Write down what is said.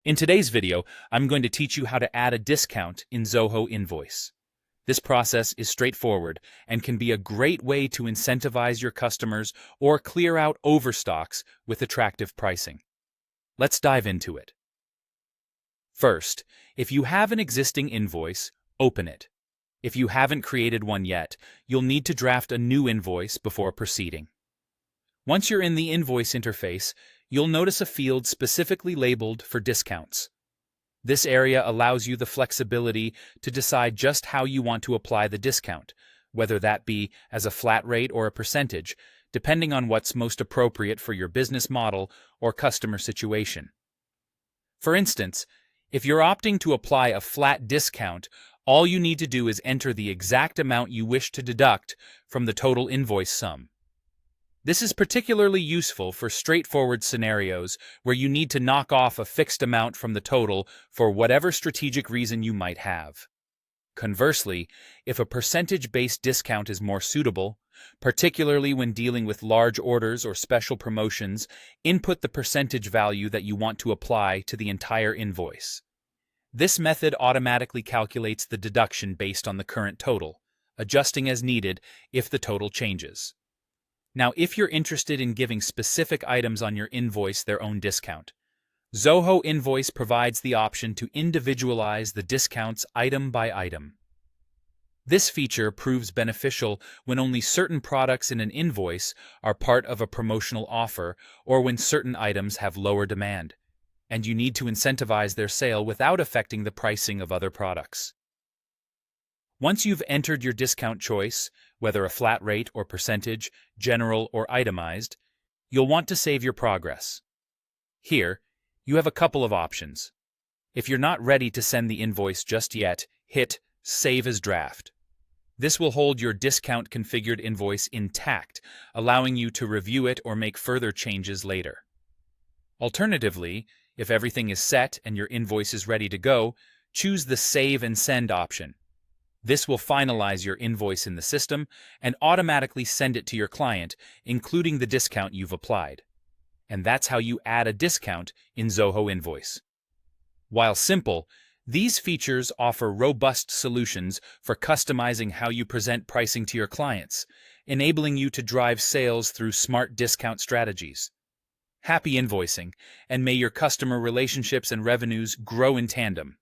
In today's video, I'm going to teach you how to add a discount in Zoho Invoice. This process is straightforward and can be a great way to incentivize your customers or clear out overstocks with attractive pricing. Let's dive into it. First, if you have an existing invoice, open it. If you haven't created one yet, you'll need to draft a new invoice before proceeding. Once you're in the invoice interface, you'll notice a field specifically labeled for discounts. This area allows you the flexibility to decide just how you want to apply the discount, whether that be as a flat rate or a percentage, depending on what's most appropriate for your business model or customer situation. For instance, if you're opting to apply a flat discount, all you need to do is enter the exact amount you wish to deduct from the total invoice sum. This is particularly useful for straightforward scenarios where you need to knock off a fixed amount from the total for whatever strategic reason you might have. Conversely, if a percentage-based discount is more suitable, particularly when dealing with large orders or special promotions, input the percentage value that you want to apply to the entire invoice. This method automatically calculates the deduction based on the current total, adjusting as needed if the total changes. Now, if you're interested in giving specific items on your invoice their own discount, Zoho Invoice provides the option to individualize the discounts item by item. This feature proves beneficial when only certain products in an invoice are part of a promotional offer or when certain items have lower demand, and you need to incentivize their sale without affecting the pricing of other products. Once you've entered your discount choice, whether a flat rate or percentage, general or itemized, you'll want to save your progress. Here, you have a couple of options. If you're not ready to send the invoice just yet, hit Save as Draft. This will hold your discount configured invoice intact, allowing you to review it or make further changes later. Alternatively, if everything is set and your invoice is ready to go, choose the Save and Send option. This will finalize your invoice in the system and automatically send it to your client, including the discount you've applied. And that's how you add a discount in Zoho Invoice. While simple, these features offer robust solutions for customizing how you present pricing to your clients, enabling you to drive sales through smart discount strategies. Happy invoicing, and may your customer relationships and revenues grow in tandem.